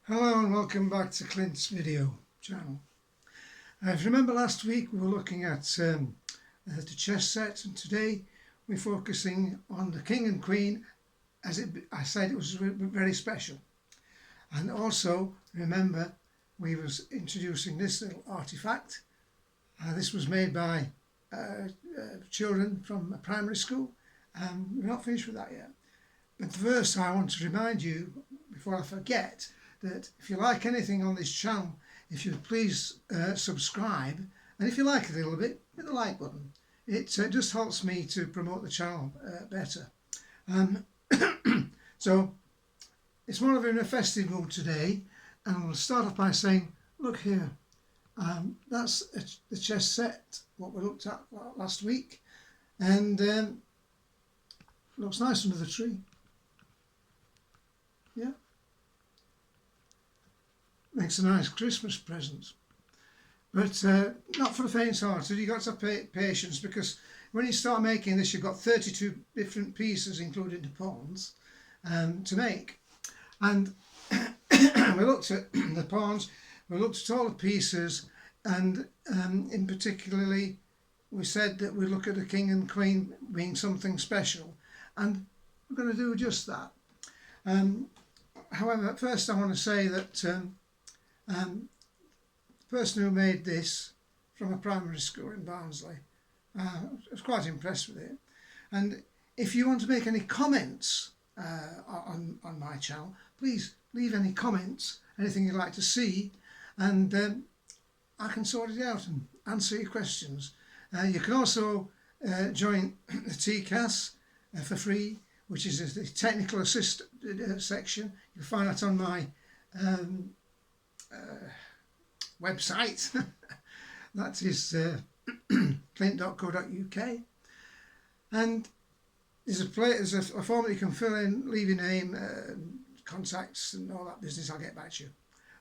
Hello and welcome back to Clint's video channel. If you remember last week we were looking at the chess set, and today we're focusing on the King and Queen. I said, it was very special. And also remember we was introducing this little artifact. This was made by children from a primary school. We're not finished with that yet. But first I want to remind you, before I forget, that if you like anything on this channel, if you please subscribe, and if you like it a little bit, hit the like button. It just helps me to promote the channel better. So it's more of in a festive mood today, and we'll start off by saying, look here, that's the chess set, what we looked at last week, and looks nice under the tree. Yeah. Makes a nice Christmas present, but not for the faint-hearted. You've got to have patience, because when you start making this, you've got 32 different pieces, including the pawns, to make. And we looked at the pawns, we looked at all the pieces, and in particularly we said that we look at the King and Queen being something special, and we're going to do just that. However, first I want to say that the person who made this from a primary school in Barnsley, I was quite impressed with it. And if you want to make any comments on my channel, please leave any comments, anything you'd like to see, and I can sort it out and answer your questions. You can also join the TCAS for free, which is the technical assist section. You'll find that on my website. That is clint.co.uk, and there's a form that you can fill in, leave your name, contacts and all that business. I'll get back to you,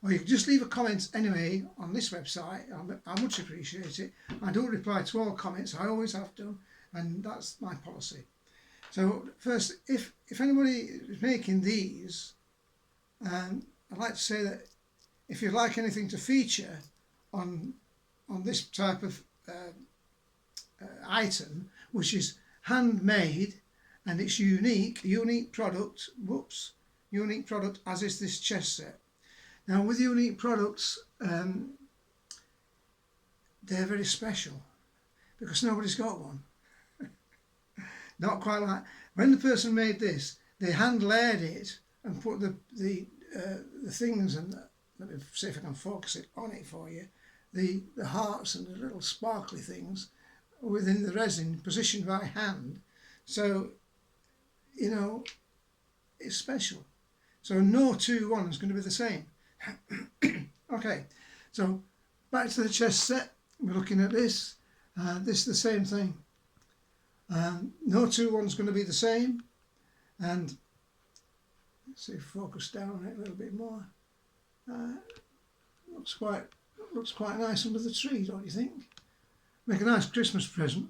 or you can just leave a comment anyway on this website. I much appreciate it. I don't reply to all comments, I always have done, and that's my policy. So first, if anybody is making these, I'd like to say that if you'd like anything to feature on this type of item, which is handmade and it's unique product, unique product, as is this chess set. Now with unique products, they're very special because nobody's got one. Not quite like when the person made this, they hand layered it and put the things, and let me see if I can focus it on it for you, the hearts and the little sparkly things within the resin, positioned by hand. So, you know, it's special. So no two ones going to be the same. Okay, so back to the chess set. We're looking at this. This is the same thing. No two ones going to be the same, and let's see, focus down on it a little bit more. Looks quite nice under the tree, don't you think? Make a nice Christmas present.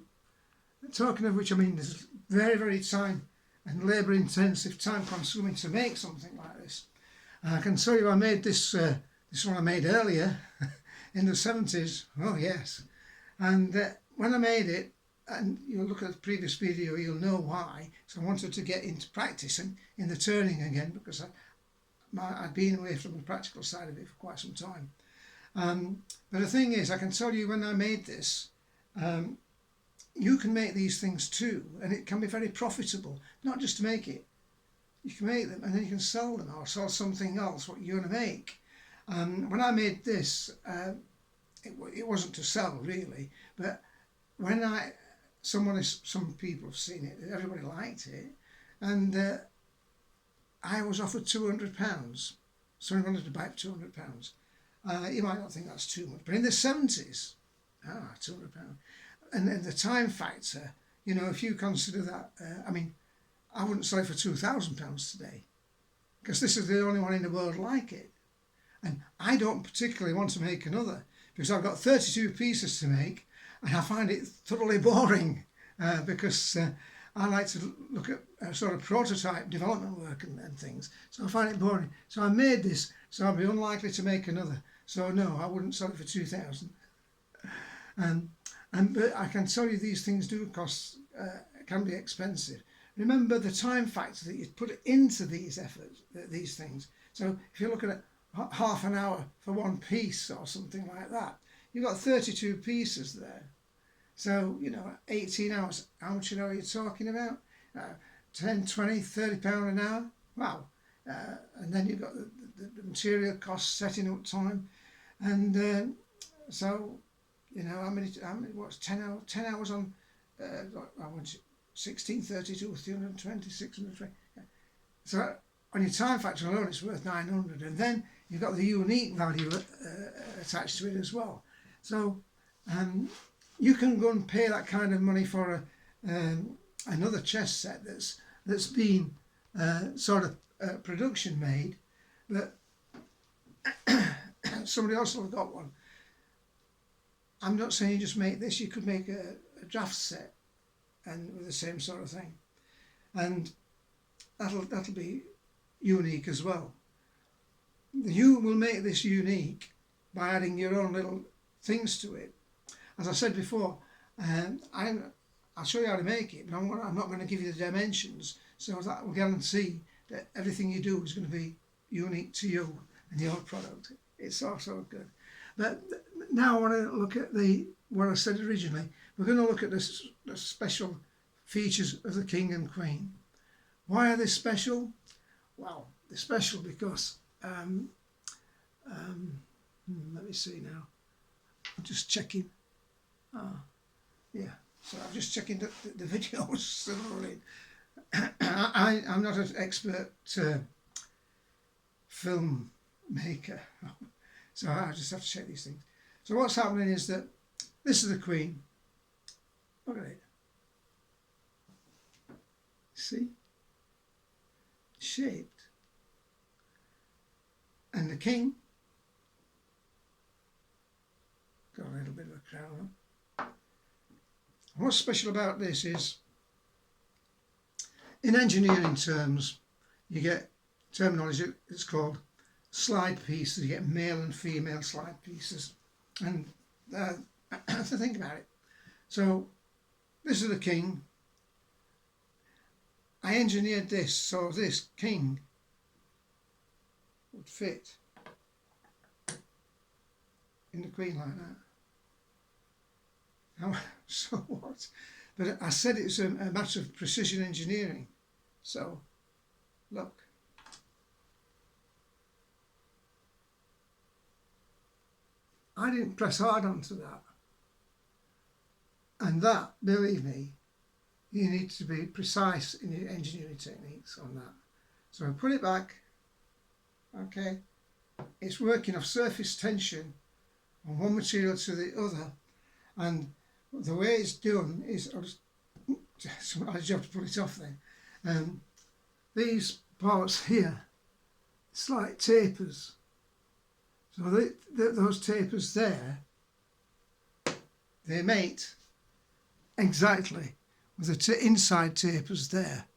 Talking of which, I mean, it's very, very time and labour intensive, time consuming to make something like this. I can tell you I made this one I made earlier in the 70s. Oh yes. And when I made it, and you'll look at the previous video, you'll know why. So I wanted to get into practicing in the turning again, because I'd been away from the practical side of it for quite some time. But the thing is, I can tell you when I made this, you can make these things too, and it can be very profitable. Not just to make it, you can make them and then you can sell them, or sell something else what you're going to make. When I made this, it wasn't to sell really, but when some people have seen it, everybody liked it, and I was offered £200. Someone wanted to buy it for £200. You might not think that's too much, but in the 70s, £200. And the time factor, you know, if you consider that, I mean, I wouldn't sell it for £2,000 today, because this is the only one in the world like it. And I don't particularly want to make another, because I've got 32 pieces to make, and I find it thoroughly boring, because I like to look at sort of prototype development work and things, so I find it boring. So I made this so I'd be unlikely to make another. So no, I wouldn't sell it for 2,000. But I can tell you these things do cost, can be expensive. Remember the time factor that you put into these efforts, these things. So if you're looking at half an hour for one piece or something like that, you've got 32 pieces there. So, 18 hours, how much an hour are you talking about? 10, 20, 30 pound an hour? Wow. And then you've got the material costs, setting up time. And so, how many, what's 10 hours? 10 hours on, 1632, 320, 620. So on your time factor alone, it's worth 900. And then you've got the unique value attached to it as well. So you can go and pay that kind of money for another chess set that's been sort of production made, but somebody else will have got one. I'm not saying you just make this. You could make a draft set and with the same sort of thing, and that'll be unique as well. You will make this unique by adding your own little things to it. As I said before, I'll show you how to make it, but I'm not going to give you the dimensions, so that will guarantee that everything you do is going to be unique to you and your product. It's also good. But now I want to look at what I said originally. We're going to look at the special features of the King and Queen. Why are they special? Well, they're special because, let me see now. I'm just checking. Yeah, so I'm just checking that the video is still running. I'm not an expert film maker, so I just have to check these things. So what's happening is that this is the Queen. Look at it. See? Shaped. And the King got a little bit of a crown on. What's special about this is, in engineering terms, you get terminology that's called slide pieces. You get male and female slide pieces, and to think about it. So this is the King. I engineered this so this King would fit in the Queen like that. Now, so what? But I said it's a matter of precision engineering. So, look. I didn't press hard onto that. And that, believe me, you need to be precise in your engineering techniques on that. So I put it back. Okay. It's working off surface tension on one material to the other. And the way it's done is, I just have to put it off then. These parts here, it's like tapers. So those tapers there, they mate exactly with the inside tapers there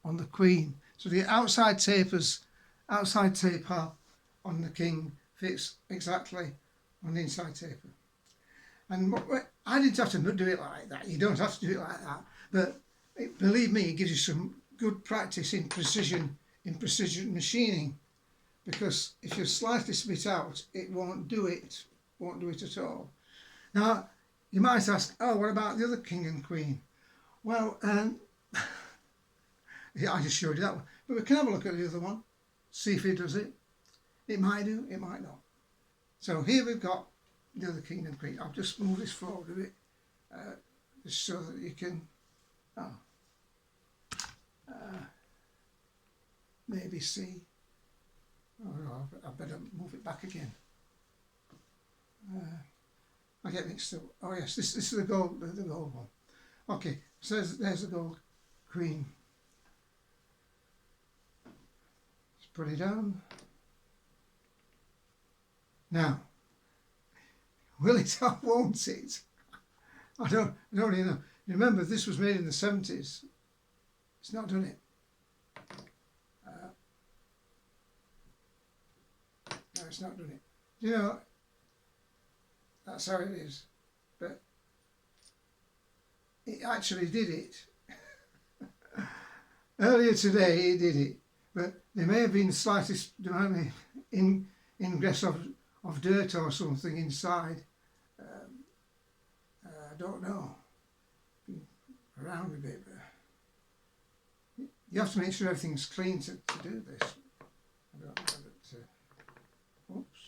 on the Queen. So the outside taper on the King fits exactly on the inside taper. And I didn't have to do it like that. You don't have to do it like that. But believe me, it gives you some good practice in precision machining. Because if you're slightly split out, it won't do it at all. Now, you might ask, oh, what about the other King and Queen? Well, yeah, I just showed you that one. But we can have a look at the other one, see if it does it. It might do, it might not. So here we've got the other King and Queen. I'll just move this forward a bit, just so that you can maybe see. Oh no, I better move it back again. I get mixed up. Oh yes, this is the gold one. Okay, so there's the gold Queen. Let's put it down. Now, will it or won't it? I don't really know. Remember, this was made in the 70s. It's not done it. it's not done it. You know, that's how it is. But it actually did it. Earlier today it did it, but there may have been slightest ingress of dirt or something inside. I don't know. Been around a bit, but you have to make sure everything's clean to do this. I don't know that. Oops.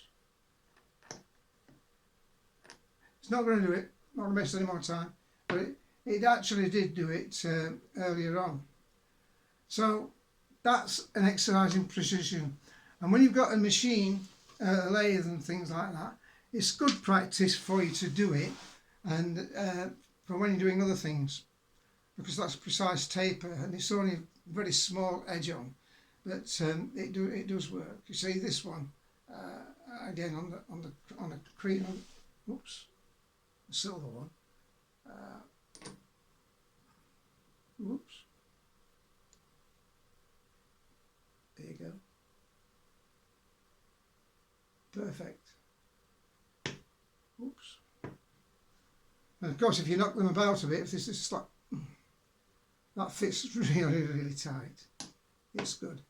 It's not going to do it. Not going to waste any more time. But it actually did do it earlier on. So that's an exercise in precision. And when you've got a machine, a lathe and things like that, it's good practice for you to do it, and for when you're doing other things, because that's precise taper and it's only a very small edge on, but it does work. You see this one again on the cream. Oops, the silver one. Oops. There you go. Perfect. Oops. And of course, if you knock them about a bit, if this is like that fits really tight, it's good.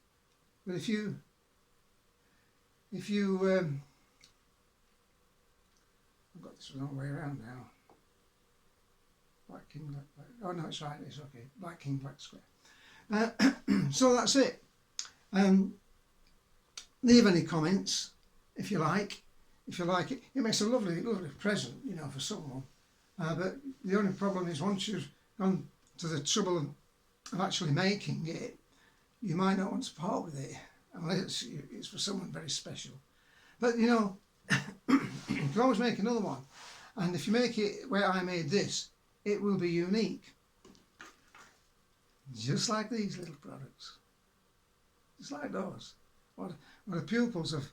But if you I've got this the wrong way around now. Black king, black. Oh no, it's right. It's okay. Black king, black square. So that's it. Leave any comments if you like. If you like it, it makes a lovely present, you know, for someone. But the only problem is once you've gone to the trouble of actually making it, you might not want to part with it unless it's for someone very special. But you know, you can always make another one. And if you make it where I made this, it will be unique. Just like these little products. Just like those. What the pupils of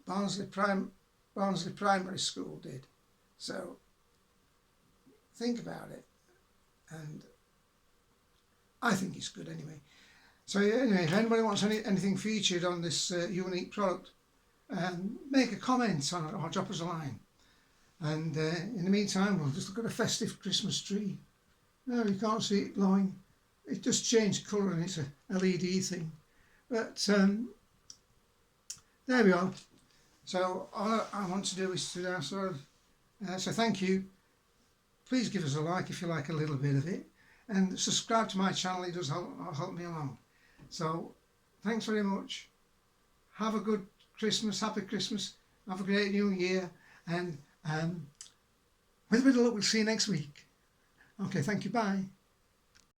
Barnsley Primary School did. So think about it, and I think it's good anyway. So anyway, if anybody wants anything featured on this unique product, make a comment on it or drop us a line. And in the meantime, we'll just look at a festive Christmas tree. No, you can't see it glowing. It just changed colour and it's a LED thing. But there we are. So all I want to do is to so thank you. Please give us a like if you like a little bit of it, and subscribe to my channel. It does help me along. So thanks very much. Have a good Christmas, happy Christmas. Have a great New Year, and with a bit of luck, we'll see you next week. Okay, thank you. Bye.